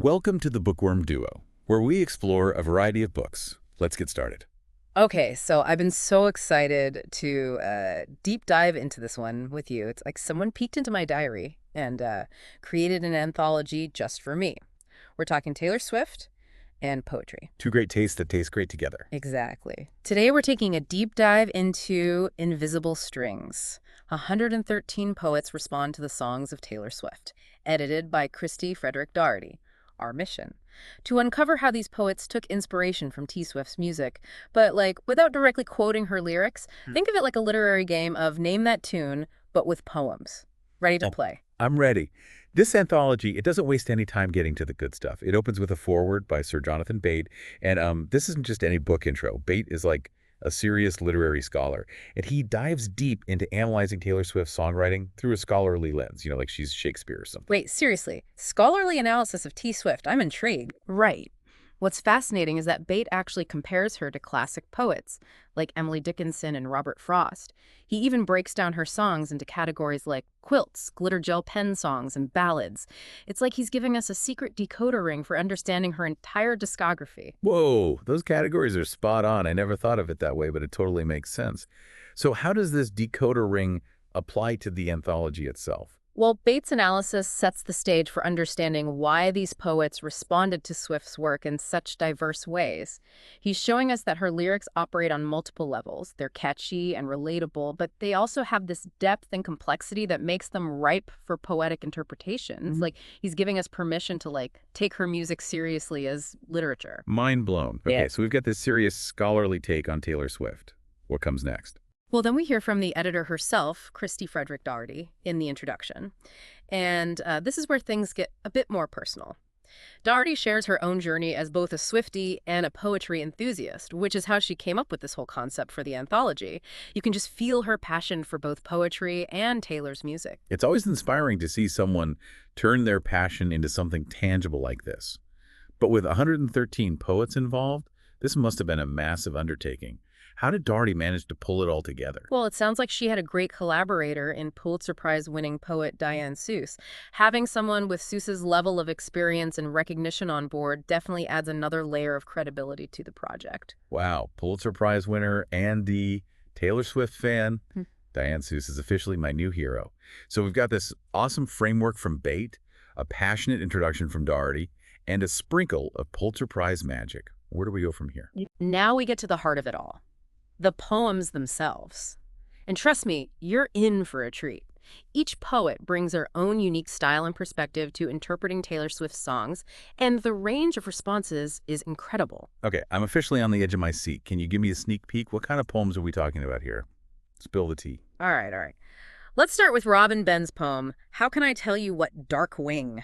Welcome to the Bookworm Duo, where we explore a variety of books. Let's get started. Okay, so I've been so excited to deep dive into this one with you. It's like someone peeked into my diary and created an anthology just for me. We're talking Taylor Swift and poetry. Two great tastes that taste great together. Exactly. Today we're taking a deep dive into Invisible Strings. 113 poets respond to the songs of Taylor Swift, edited by Kristie Frederick Daughtery. Our mission: to uncover how these poets took inspiration from T. Swift's music, but without directly quoting her lyrics. Think of it like a literary game of name that tune, but with poems. Ready to play? I'm ready. This anthology, it doesn't waste any time getting to the good stuff. It opens with a foreword by Sir Jonathan Bate, and this isn't just any book intro. Bate is like a serious literary scholar, and he dives deep into analyzing Taylor Swift's songwriting through a scholarly lens, like she's Shakespeare or something. Wait, seriously? Scholarly analysis of T. Swift? I'm intrigued. Right. What's fascinating is that Bate actually compares her to classic poets, like Emily Dickinson and Robert Frost. He even breaks down her songs into categories like quilts, glitter gel pen songs, and ballads. It's like he's giving us a secret decoder ring for understanding her entire discography. Whoa, those categories are spot on. I never thought of it that way, but it totally makes sense. So how does this decoder ring apply to the anthology itself? Well, Bates' analysis sets the stage for understanding why these poets responded to Swift's work in such diverse ways. He's showing us that her lyrics operate on multiple levels. They're catchy and relatable, but they also have this depth and complexity that makes them ripe for poetic interpretations. He's giving us permission to take her music seriously as literature. Mind blown. Okay, Yeah. so we've got this serious scholarly take on Taylor Swift. What comes next? Well, then we hear from the editor herself, Kristie Frederick Daughtery, in the introduction. And this is where things get a bit more personal. Daughtery shares her own journey as both a Swiftie and a poetry enthusiast, which is how she came up with this whole concept for the anthology. You can just feel her passion for both poetry and Taylor's music. It's always inspiring to see someone turn their passion into something tangible like this. But with 113 poets involved, this must have been a massive undertaking. How did Daughtery manage to pull it all together? Well, it sounds like she had a great collaborator in Pulitzer Prize-winning poet Diane Seuss. Having someone with Seuss's level of experience and recognition on board definitely adds another layer of credibility to the project. Wow, Pulitzer Prize winner and the Taylor Swift fan. Diane Seuss is officially my new hero. So we've got this awesome framework from Bate, a passionate introduction from Daughtery, and a sprinkle of Pulitzer Prize magic. Where do we go from here? Now we get to the heart of it all. The poems themselves. And trust me, you're in for a treat. Each poet brings their own unique style and perspective to interpreting Taylor Swift's songs, and the range of responses is incredible. Okay, I'm officially on the edge of my seat. Can you give me a sneak peek? What kind of poems are we talking about here? Spill the tea. All right. Let's start with Robin Ben's poem, How Can I Tell You What Dark Wing?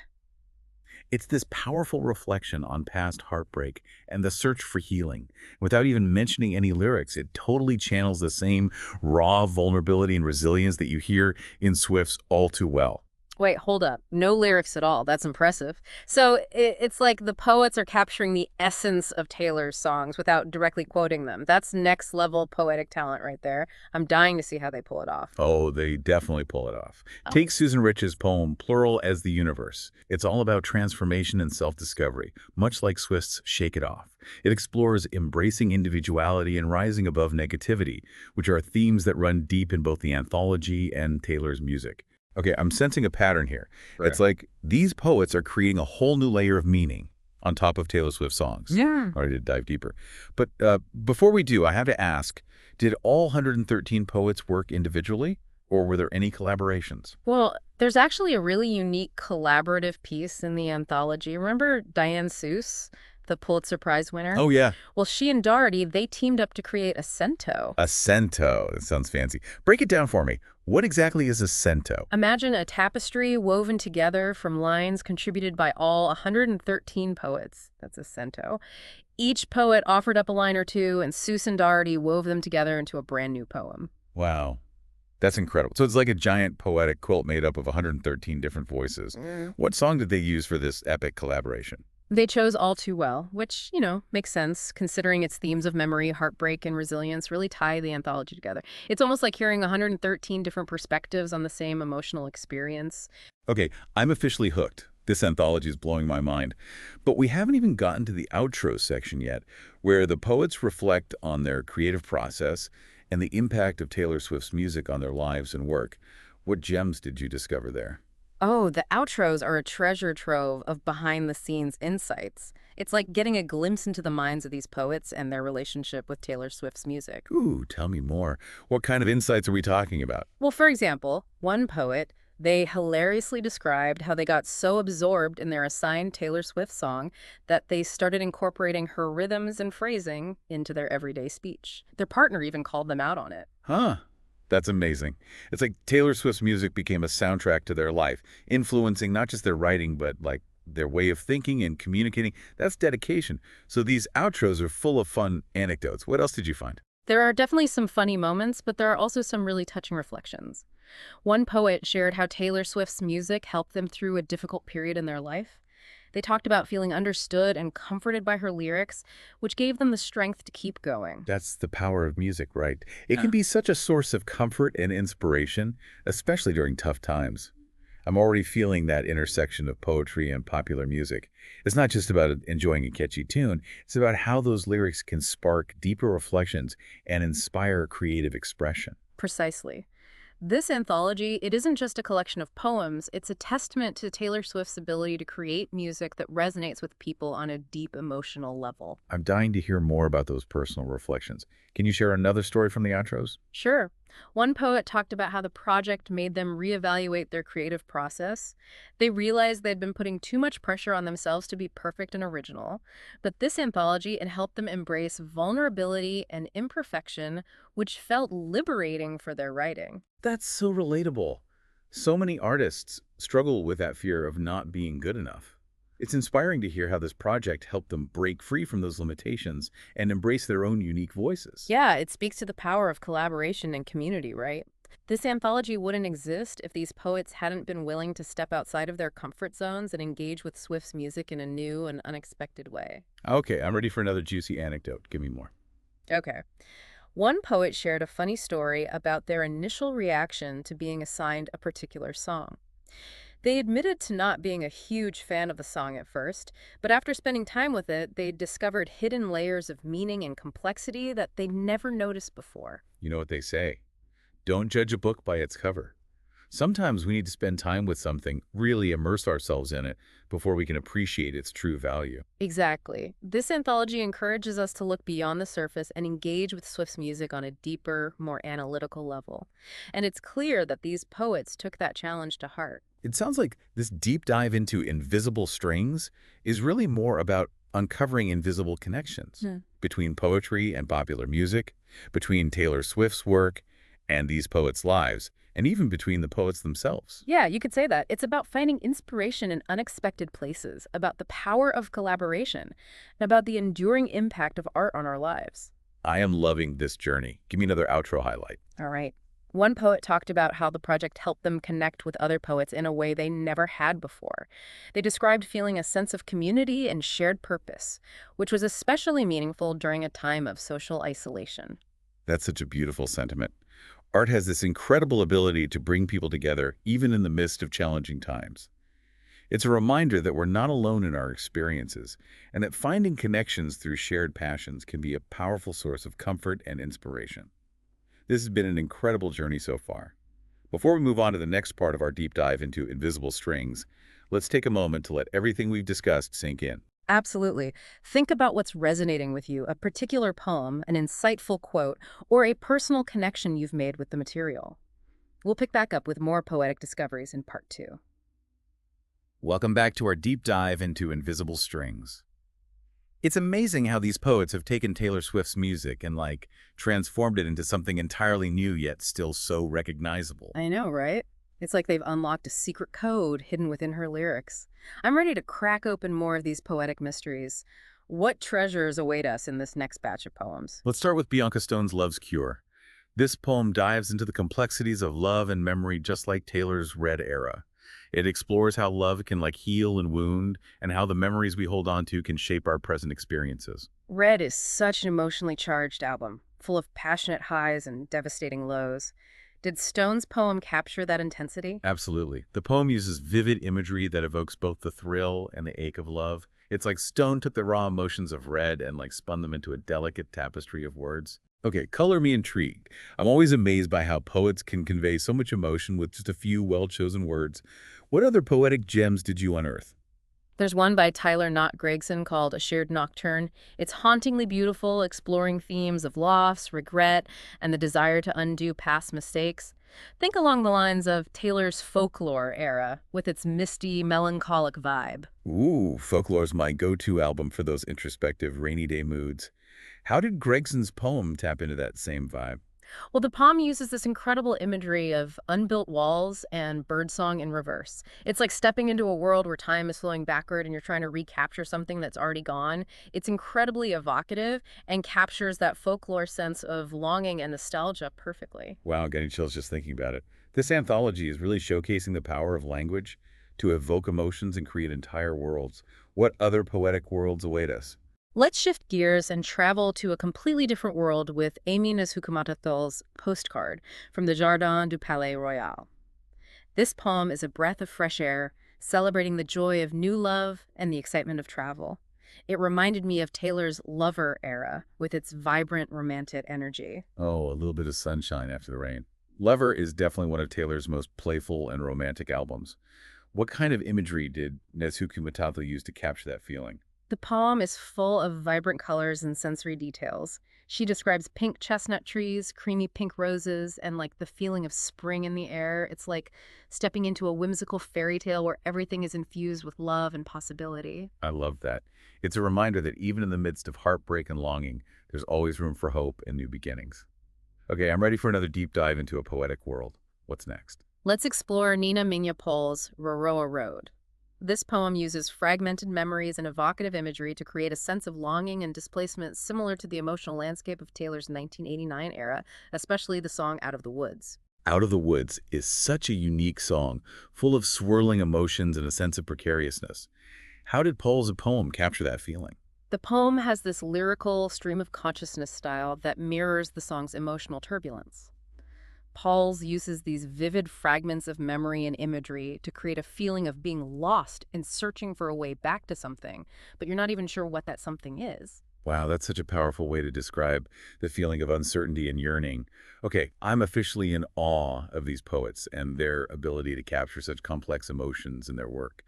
It's this powerful reflection on past heartbreak and the search for healing. Without even mentioning any lyrics, it totally channels the same raw vulnerability and resilience that you hear in Swift's All Too Well. Wait, hold up. No lyrics at all. That's impressive. So it's like the poets are capturing the essence of Taylor's songs without directly quoting them. That's next level poetic talent right there. I'm dying to see how they pull it off. Oh, they definitely pull it off. Take Susan Rich's poem, Plural as the Universe. It's all about transformation and self-discovery, much like Swift's Shake It Off. It explores embracing individuality and rising above negativity, which are themes that run deep in both the anthology and Taylor's music. Okay, I'm sensing a pattern here. Right. It's like these poets are creating a whole new layer of meaning on top of Taylor Swift songs. Yeah. All right, to dive deeper. But before we do, I have to ask, did all 113 poets work individually, or were there any collaborations? Well, there's actually a really unique collaborative piece in the anthology. Remember Diane Seuss, the Pulitzer Prize winner? Oh, yeah. Well, she and Daughtery, they teamed up to create a cento. A cento. That sounds fancy. Break it down for me. What exactly is a cento? Imagine a tapestry woven together from lines contributed by all 113 poets. That's a cento. Each poet offered up a line or two, and Seuss and Daughtery wove them together into a brand new poem. Wow. That's incredible. So it's like a giant poetic quilt made up of 113 different voices. What song did they use for this epic collaboration? They chose All Too Well, which, makes sense, considering its themes of memory, heartbreak, and resilience really tie the anthology together. It's almost like hearing 113 different perspectives on the same emotional experience. Okay, I'm officially hooked. This anthology is blowing my mind. But we haven't even gotten to the outro section yet, where the poets reflect on their creative process and the impact of Taylor Swift's music on their lives and work. What gems did you discover there? Oh, the outros are a treasure trove of behind-the-scenes insights. It's like getting a glimpse into the minds of these poets and their relationship with Taylor Swift's music. Ooh, tell me more. What kind of insights are we talking about? Well, for example, one poet, they hilariously described how they got so absorbed in their assigned Taylor Swift song that they started incorporating her rhythms and phrasing into their everyday speech. Their partner even called them out on it. Huh. That's amazing. It's like Taylor Swift's music became a soundtrack to their life, influencing not just their writing, but like their way of thinking and communicating. That's dedication. So these outros are full of fun anecdotes. What else did you find? There are definitely some funny moments, but there are also some really touching reflections. One poet shared how Taylor Swift's music helped them through a difficult period in their life. They talked about feeling understood and comforted by her lyrics, which gave them the strength to keep going. That's the power of music, right? It can be such a source of comfort and inspiration, especially during tough times. I'm already feeling that intersection of poetry and popular music. It's not just about enjoying a catchy tune, it's about how those lyrics can spark deeper reflections and inspire creative expression. Precisely. This anthology, it isn't just a collection of poems, it's a testament to Taylor Swift's ability to create music that resonates with people on a deep emotional level. I'm dying to hear more about those personal reflections. Can you share another story from the outros? Sure. One poet talked about how the project made them reevaluate their creative process. They realized they'd been putting too much pressure on themselves to be perfect and original. But this anthology, it helped them embrace vulnerability and imperfection, which felt liberating for their writing. That's so relatable. So many artists struggle with that fear of not being good enough. It's inspiring to hear how this project helped them break free from those limitations and embrace their own unique voices. Yeah, it speaks to the power of collaboration and community, right? This anthology wouldn't exist if these poets hadn't been willing to step outside of their comfort zones and engage with Swift's music in a new and unexpected way. Okay, I'm ready for another juicy anecdote. Give me more. Okay. One poet shared a funny story about their initial reaction to being assigned a particular song. They admitted to not being a huge fan of the song at first, but after spending time with it, they discovered hidden layers of meaning and complexity that they'd never noticed before. You know what they say? Don't judge a book by its cover. Sometimes we need to spend time with something, really immerse ourselves in it, before we can appreciate its true value. Exactly. This anthology encourages us to look beyond the surface and engage with Swift's music on a deeper, more analytical level. And it's clear that these poets took that challenge to heart. It sounds like this deep dive into invisible strings is really more about uncovering invisible connections between poetry and popular music, between Taylor Swift's work and these poets' lives, and even between the poets themselves. Yeah, you could say that. It's about finding inspiration in unexpected places, about the power of collaboration, and about the enduring impact of art on our lives. I am loving this journey. Give me another outro highlight. All right. One poet talked about how the project helped them connect with other poets in a way they never had before. They described feeling a sense of community and shared purpose, which was especially meaningful during a time of social isolation. That's such a beautiful sentiment. Art has this incredible ability to bring people together, even in the midst of challenging times. It's a reminder that we're not alone in our experiences, and that finding connections through shared passions can be a powerful source of comfort and inspiration. This has been an incredible journey so far. Before we move on to the next part of our deep dive into invisible strings, let's take a moment to let everything we've discussed sink in. Absolutely. Think about what's resonating with you, a particular poem, an insightful quote, or a personal connection you've made with the material. We'll pick back up with more poetic discoveries in part 2. Welcome back to our deep dive into invisible strings. It's amazing how these poets have taken Taylor Swift's music and, transformed it into something entirely new yet still so recognizable. I know, right? It's like they've unlocked a secret code hidden within her lyrics. I'm ready to crack open more of these poetic mysteries. What treasures await us in this next batch of poems? Let's start with Bianca Stone's Love's Cure. This poem dives into the complexities of love and memory just like Taylor's Red Era. It explores how love can heal and wound, and how the memories we hold on to can shape our present experiences. Red is such an emotionally charged album, full of passionate highs and devastating lows. Did Stone's poem capture that intensity? Absolutely. The poem uses vivid imagery that evokes both the thrill and the ache of love. It's like Stone took the raw emotions of red and spun them into a delicate tapestry of words. Okay, color me intrigued. I'm always amazed by how poets can convey so much emotion with just a few well-chosen words. What other poetic gems did you unearth? There's one by Tyler Knott Gregson called A Shared Nocturne. It's hauntingly beautiful, exploring themes of loss, regret, and the desire to undo past mistakes. Think along the lines of Taylor's folklore era, with its misty, melancholic vibe. Ooh, Folklore's my go-to album for those introspective rainy day moods. How did Gregson's poem tap into that same vibe? Well, the poem uses this incredible imagery of unbuilt walls and birdsong in reverse. It's like stepping into a world where time is flowing backward and you're trying to recapture something that's already gone. It's incredibly evocative and captures that folklore sense of longing and nostalgia perfectly. Wow, getting chills just thinking about it. This anthology is really showcasing the power of language to evoke emotions and create entire worlds. What other poetic worlds await us? Let's shift gears and travel to a completely different world with Amy Nezukumatathol's Postcard from the Jardin du Palais Royal. This poem is a breath of fresh air, celebrating the joy of new love and the excitement of travel. It reminded me of Taylor's Lover era with its vibrant romantic energy. Oh, a little bit of sunshine after the rain. Lover is definitely one of Taylor's most playful and romantic albums. What kind of imagery did Nezuko Matata use to capture that feeling? The poem is full of vibrant colors and sensory details. She describes pink chestnut trees, creamy pink roses, and the feeling of spring in the air. It's like stepping into a whimsical fairy tale where everything is infused with love and possibility. I love that. It's a reminder that even in the midst of heartbreak and longing, there's always room for hope and new beginnings. Okay, I'm ready for another deep dive into a poetic world. What's next? Let's explore Nina Mignapol's Roroa Road. This poem uses fragmented memories and evocative imagery to create a sense of longing and displacement similar to the emotional landscape of Taylor's 1989 era, especially the song Out of the Woods. Out of the Woods is such a unique song, full of swirling emotions and a sense of precariousness. How did Paul's poem capture that feeling? The poem has this lyrical stream of consciousness style that mirrors the song's emotional turbulence. Pauls uses these vivid fragments of memory and imagery to create a feeling of being lost and searching for a way back to something, but you're not even sure what that something is. Wow, that's such a powerful way to describe the feeling of uncertainty and yearning. Okay, I'm officially in awe of these poets and their ability to capture such complex emotions in their work.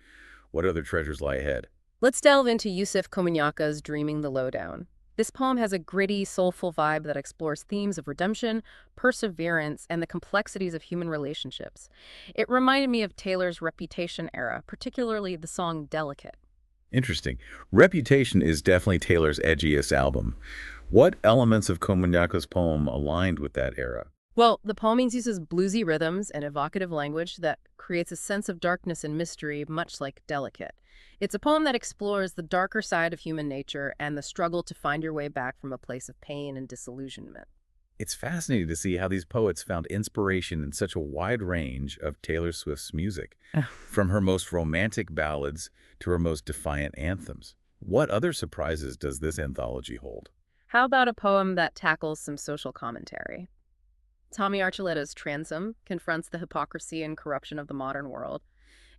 What other treasures lie ahead? Let's delve into Yusuf Komunyaka's Dreaming the Lowdown. This poem has a gritty, soulful vibe that explores themes of redemption, perseverance, and the complexities of human relationships. It reminded me of Taylor's Reputation era, particularly the song Delicate. Interesting. Reputation is definitely Taylor's edgiest album. What elements of Komunyaka's poem aligned with that era? Well, the poem uses bluesy rhythms and evocative language that creates a sense of darkness and mystery, much like Delicate. It's a poem that explores the darker side of human nature and the struggle to find your way back from a place of pain and disillusionment. It's fascinating to see how these poets found inspiration in such a wide range of Taylor Swift's music, from her most romantic ballads to her most defiant anthems. What other surprises does this anthology hold? How about a poem that tackles some social commentary? Tommy Archuletta's Transom confronts the hypocrisy and corruption of the modern world.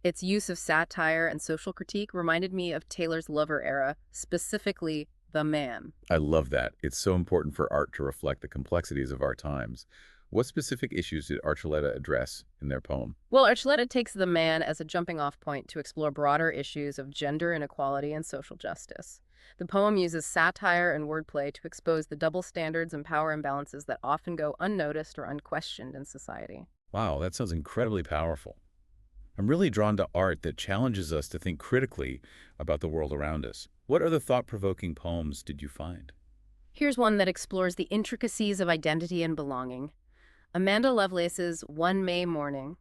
Its use of satire and social critique reminded me of Taylor's Lover era, specifically The Man. I love that. It's so important for art to reflect the complexities of our times. What specific issues did Archuleta address in their poem? Well, Archuleta takes The Man as a jumping-off point to explore broader issues of gender inequality and social justice. The poem uses satire and wordplay to expose the double standards and power imbalances that often go unnoticed or unquestioned in society. Wow, that sounds incredibly powerful. I'm really drawn to art that challenges us to think critically about the world around us. What other thought-provoking poems did you find? Here's one that explores the intricacies of identity and belonging. Amanda Lovelace's One May Morning.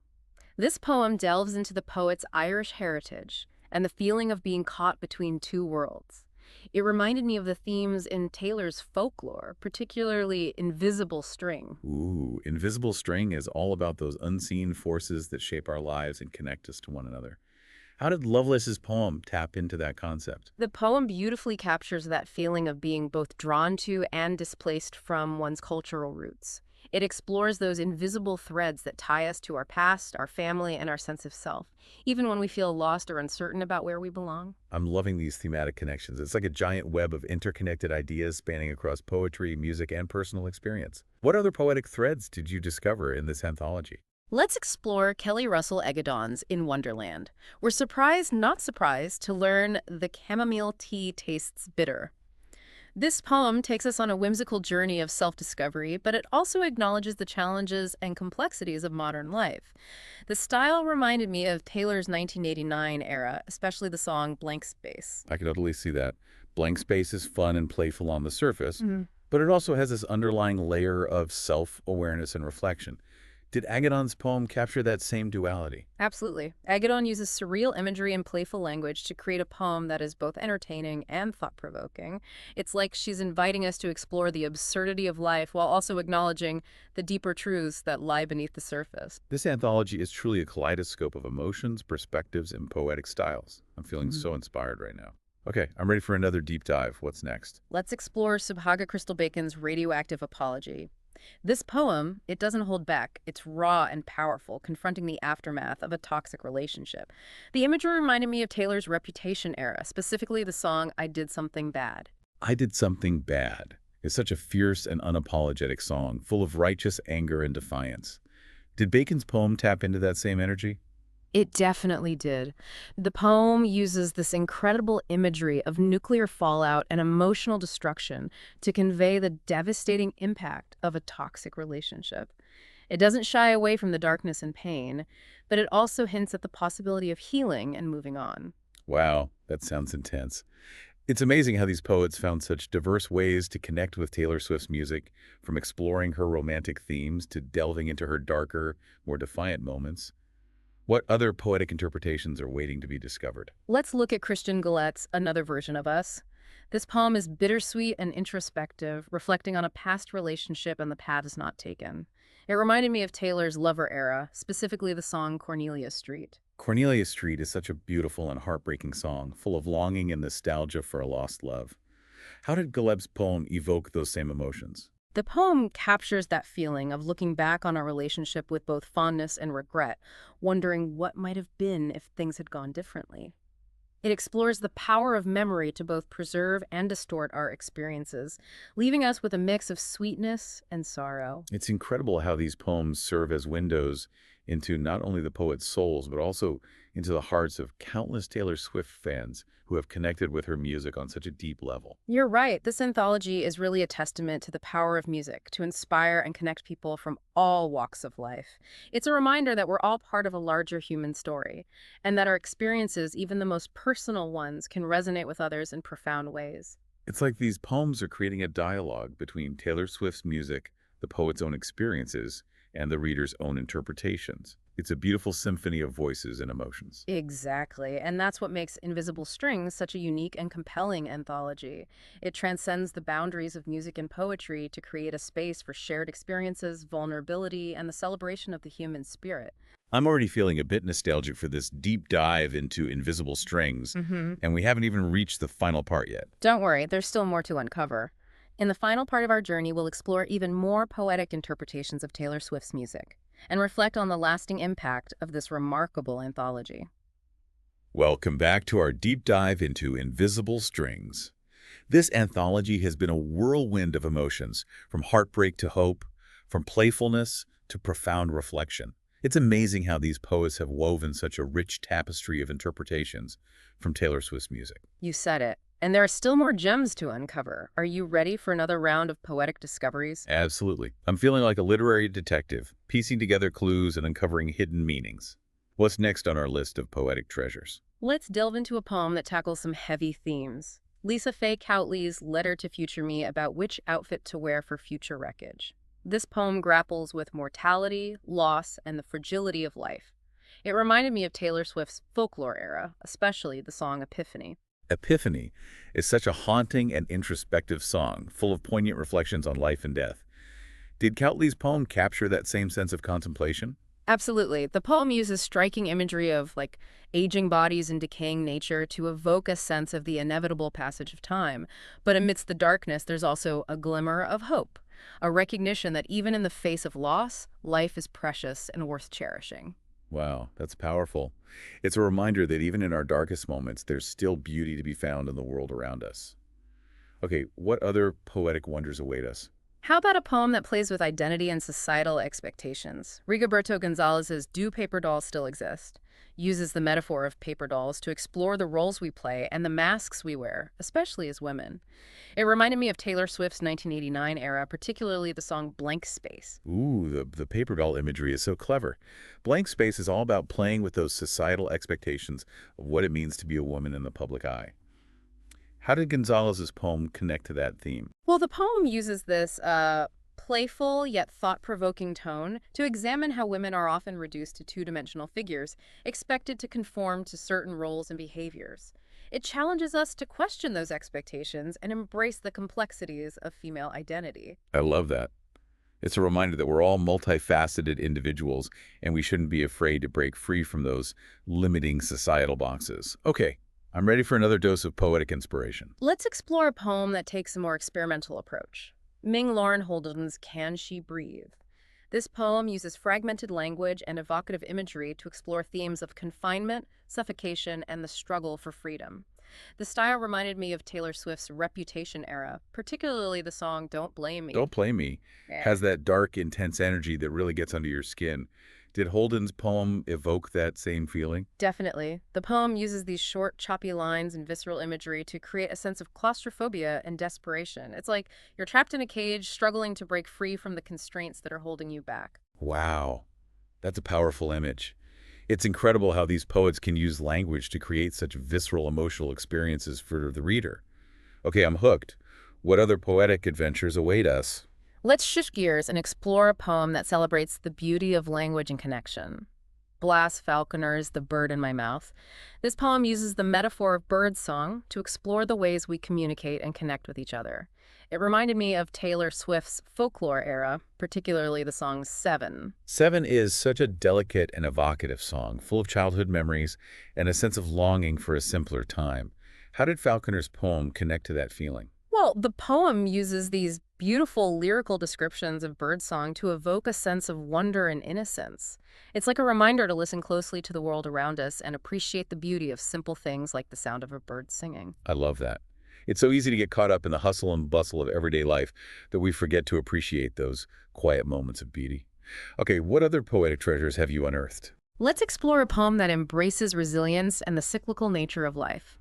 This poem delves into the poet's Irish heritage and the feeling of being caught between two worlds. It reminded me of the themes in Taylor's folklore, particularly Invisible String. Ooh, Invisible String is all about those unseen forces that shape our lives and connect us to one another. How did Lovelace's poem tap into that concept? The poem beautifully captures that feeling of being both drawn to and displaced from one's cultural roots. It explores those invisible threads that tie us to our past, our family, and our sense of self, even when we feel lost or uncertain about where we belong. I'm loving these thematic connections. It's like a giant web of interconnected ideas spanning across poetry, music, and personal experience. What other poetic threads did you discover in this anthology? Let's explore Kelly Russell Egadon's In Wonderland. We're surprised, not surprised, to learn the chamomile tea tastes bitter. This poem takes us on a whimsical journey of self-discovery, but it also acknowledges the challenges and complexities of modern life. The style reminded me of Taylor's 1989 era, especially the song Blank Space. I can totally see that. Blank Space is fun and playful on the surface, Mhm. but it also has this underlying layer of self-awareness and reflection. Did Agaddon's poem capture that same duality? Absolutely. Agadon uses surreal imagery and playful language to create a poem that is both entertaining and thought-provoking. It's like she's inviting us to explore the absurdity of life while also acknowledging the deeper truths that lie beneath the surface. This anthology is truly a kaleidoscope of emotions, perspectives, and poetic styles. I'm feeling so inspired right now. Okay, I'm ready for another deep dive. What's next? Let's explore Subhaga Crystal Bacon's Radioactive Apology. This poem, it doesn't hold back. It's raw and powerful, confronting the aftermath of a toxic relationship. The imagery reminded me of Taylor's Reputation era, specifically the song I Did Something Bad. I Did Something Bad is such a fierce and unapologetic song, full of righteous anger and defiance. Did Bacon's poem tap into that same energy? It definitely did. The poem uses this incredible imagery of nuclear fallout and emotional destruction to convey the devastating impact of a toxic relationship. It doesn't shy away from the darkness and pain, but it also hints at the possibility of healing and moving on. Wow, that sounds intense. It's amazing how these poets found such diverse ways to connect with Taylor Swift's music, from exploring her romantic themes to delving into her darker, more defiant moments. What other poetic interpretations are waiting to be discovered? Let's look at Christian Gillette's Another Version of Us. This poem is bittersweet and introspective, reflecting on a past relationship and the paths not taken. It reminded me of Taylor's Lover era, specifically the song Cornelia Street. Cornelia Street is such a beautiful and heartbreaking song, full of longing and nostalgia for a lost love. How did Galeb's poem evoke those same emotions? The poem captures that feeling of looking back on a relationship with both fondness and regret, wondering what might have been if things had gone differently. It explores the power of memory to both preserve and distort our experiences, leaving us with a mix of sweetness and sorrow. It's incredible how these poems serve as windows into not only the poet's souls, but also into the hearts of countless Taylor Swift fans who have connected with her music on such a deep level. You're right. This anthology is really a testament to the power of music to inspire and connect people from all walks of life. It's a reminder that we're all part of a larger human story, and that our experiences, even the most personal ones, can resonate with others in profound ways. It's like these poems are creating a dialogue between Taylor Swift's music, the poet's own experiences, and the reader's own interpretations. It's a beautiful symphony of voices and emotions. Exactly, and that's what makes Invisible Strings such a unique and compelling anthology. It transcends the boundaries of music and poetry to create a space for shared experiences, vulnerability, and the celebration of the human spirit. I'm already feeling a bit nostalgic for this deep dive into Invisible Strings, and we haven't even reached the final part yet. Don't worry, there's still more to uncover. In the final part of our journey, we'll explore even more poetic interpretations of Taylor Swift's music and reflect on the lasting impact of this remarkable anthology. Welcome back to our deep dive into Invisible Strings. This anthology has been a whirlwind of emotions, from heartbreak to hope, from playfulness to profound reflection. It's amazing how these poets have woven such a rich tapestry of interpretations from Taylor Swift's music. You said it. And there are still more gems to uncover. Are you ready for another round of poetic discoveries? Absolutely. I'm feeling like a literary detective, piecing together clues and uncovering hidden meanings. What's next on our list of poetic treasures? Let's delve into a poem that tackles some heavy themes. Lisa Faye Cowtley's Letter to Future Me about which outfit to wear for future wreckage. This poem grapples with mortality, loss, and the fragility of life. It reminded me of Taylor Swift's folklore era, especially the song Epiphany. Epiphany is such a haunting and introspective song, full of poignant reflections on life and death. Did Cowtley's poem capture that same sense of contemplation? Absolutely. The poem uses striking imagery of aging bodies and decaying nature to evoke a sense of the inevitable passage of time. But amidst the darkness, there's also a glimmer of hope. a recognition that even in the face of loss, life is precious and worth cherishing. Wow, that's powerful. It's a reminder that even in our darkest moments, there's still beauty to be found in the world around us. Okay, what other poetic wonders await us? How about a poem that plays with identity and societal expectations? Rigoberto Gonzalez's Do Paper Dolls Still Exist? Uses the metaphor of paper dolls to explore the roles we play and the masks we wear, especially as women. It reminded me of Taylor Swift's 1989 era, particularly the song Blank Space. Ooh, the paper doll imagery is so clever. Blank Space is all about playing with those societal expectations of what it means to be a woman in the public eye. How did Gonzalez's poem connect to that theme? Well, the poem uses this playful yet thought-provoking tone to examine how women are often reduced to two-dimensional figures, expected to conform to certain roles and behaviors. It challenges us to question those expectations and embrace the complexities of female identity. I love that. It's a reminder that we're all multifaceted individuals, and we shouldn't be afraid to break free from those limiting societal boxes. Okay, I'm ready for another dose of poetic inspiration. Let's explore a poem that takes a more experimental approach. Ming Lauren Holden's Can She Breathe? This poem uses fragmented language and evocative imagery to explore themes of confinement, suffocation, and the struggle for freedom. The style reminded me of Taylor Swift's Reputation era, particularly the song Don't Blame Me. Don't Blame Me Yeah. has that dark, intense energy that really gets under your skin. Did Holden's poem evoke that same feeling? Definitely. The poem uses these short, choppy lines and visceral imagery to create a sense of claustrophobia and desperation. It's like you're trapped in a cage, struggling to break free from the constraints that are holding you back. Wow, that's a powerful image. It's incredible how these poets can use language to create such visceral emotional experiences for the reader. Okay, I'm hooked. What other poetic adventures await us? Let's shift gears and explore a poem that celebrates the beauty of language and connection. Blas Falconer's The Bird in My Mouth. This poem uses the metaphor of birdsong to explore the ways we communicate and connect with each other. It reminded me of Taylor Swift's folklore era, particularly the song Seven. Seven is such a delicate and evocative song, full of childhood memories and a sense of longing for a simpler time. How did Falconer's poem connect to that feeling? Well, the poem uses these beautiful lyrical descriptions of birdsong to evoke a sense of wonder and innocence. It's like a reminder to listen closely to the world around us and appreciate the beauty of simple things like the sound of a bird singing. I love that. It's so easy to get caught up in the hustle and bustle of everyday life that we forget to appreciate those quiet moments of beauty. Okay, what other poetic treasures have you unearthed? Let's explore a poem that embraces resilience and the cyclical nature of life.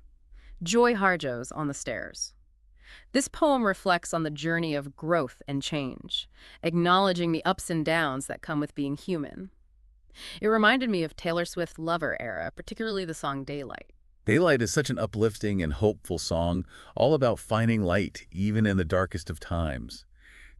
Joy Harjo's On the Stairs. This poem reflects on the journey of growth and change, acknowledging the ups and downs that come with being human. It reminded me of Taylor Swift's Lover era, particularly the song Daylight. Daylight is such an uplifting and hopeful song, all about finding light, even in the darkest of times.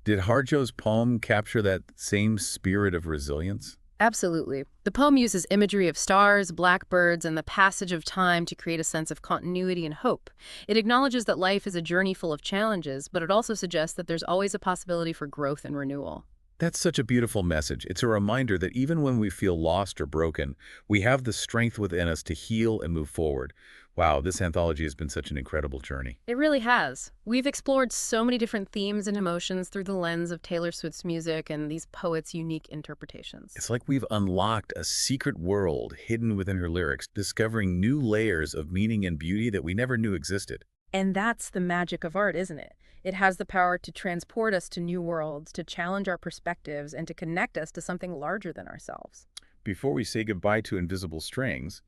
Did Harjo's poem capture that same spirit of resilience? Absolutely. The poem uses imagery of stars, blackbirds, and the passage of time to create a sense of continuity and hope. It acknowledges that life is a journey full of challenges, but it also suggests that there's always a possibility for growth and renewal. That's such a beautiful message. It's a reminder that even when we feel lost or broken, we have the strength within us to heal and move forward. Wow, this anthology has been such an incredible journey. It really has. We've explored so many different themes and emotions through the lens of Taylor Swift's music and these poets' unique interpretations. It's like we've unlocked a secret world hidden within her lyrics, discovering new layers of meaning and beauty that we never knew existed. And that's the magic of art, isn't it? It has the power to transport us to new worlds, to challenge our perspectives, and to connect us to something larger than ourselves. Before we say goodbye to Invisible Strings,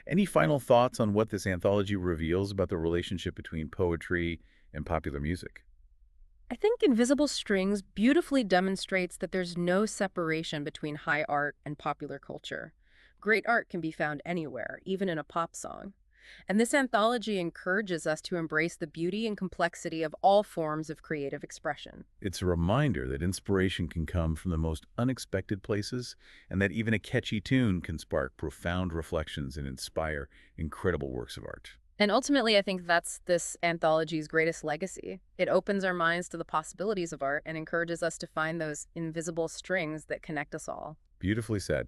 any final thoughts on what this anthology reveals about the relationship between poetry and popular music? I think Invisible Strings beautifully demonstrates that there's no separation between high art and popular culture. Great art can be found anywhere, even in a pop song. And this anthology encourages us to embrace the beauty and complexity of all forms of creative expression. It's a reminder that inspiration can come from the most unexpected places, and that even a catchy tune can spark profound reflections and inspire incredible works of art. And ultimately, I think that's this anthology's greatest legacy. It opens our minds to the possibilities of art and encourages us to find those invisible strings that connect us all. Beautifully said.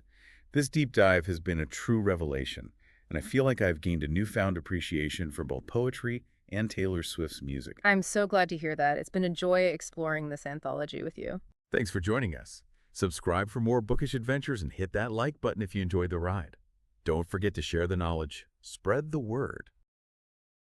This deep dive has been a true revelation. and I feel like I've gained a newfound appreciation for both poetry and Taylor Swift's music. I'm so glad to hear that. It's been a joy exploring this anthology with you. Thanks for joining us. Subscribe for more bookish adventures and hit that like button if you enjoyed the ride. Don't forget to share the knowledge. Spread the word.